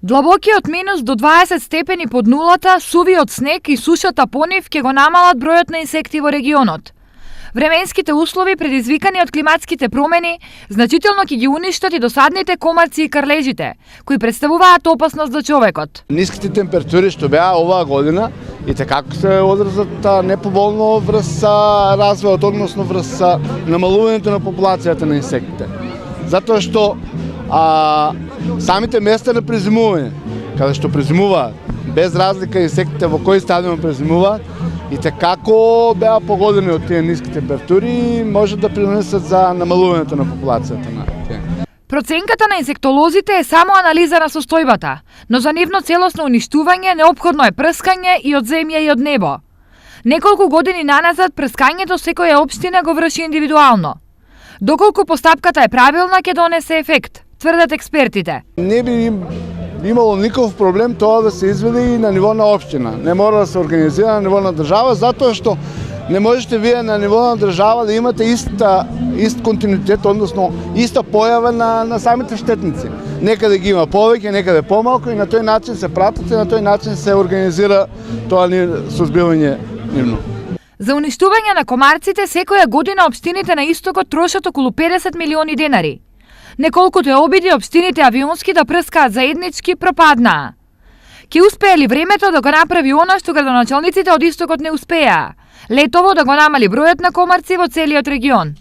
Длабокиот минус до 20 степени под нулата, сувиот снег и сушата по нив ќе го намалат бројот на инсекти во регионот. Временските услови, предизвикани од климатските промени, значително ќе ги уништат и досадните комарци и карлежите, кои представуваат опасност за човекот. Ниските температури што беа оваа година и како се одразат непоболно врз развојот, односно врз намалувањето на популацијата на инсектите. Затоа што самите места на презимување, каде што презимуваат, без разлика инсектите во кој стадиум презимуваат, и како беа погодени од тие ниски температури, може да принесат за намалувањето на популацијата на тие. Проценката на инсектолозите е само анализа на состојбата, но за нивно целосно уништување неопходно е прскање и од земја и од небо. Неколку години наназад прскањето секоја општина го врши индивидуално. Доколку постапката е правилна, ќе донесе ефект, тврдат експертите. Не би имало никаков проблем тоа да се изведе и на ниво на општина. Не мора да се организира на ниво на држава, затоа што не можете вие на ниво на држава да имате ист континуитет, односно иста појава на самите штетници. Некаде ги има повеќе, некаде помалку и на тој начин се пратат и на тој начин се организира тоа сузбивање нивно. За уништување на комарците секоја година општините на истокот трошат околу 50 милиони денари. Неколкуто обиди општините авионски да прскаат заеднички пропаднаа. Ке успее ли времето да го направи она што градоначалниците од истокот не успеа? Летово да го намали бројот на комарци во целиот регион.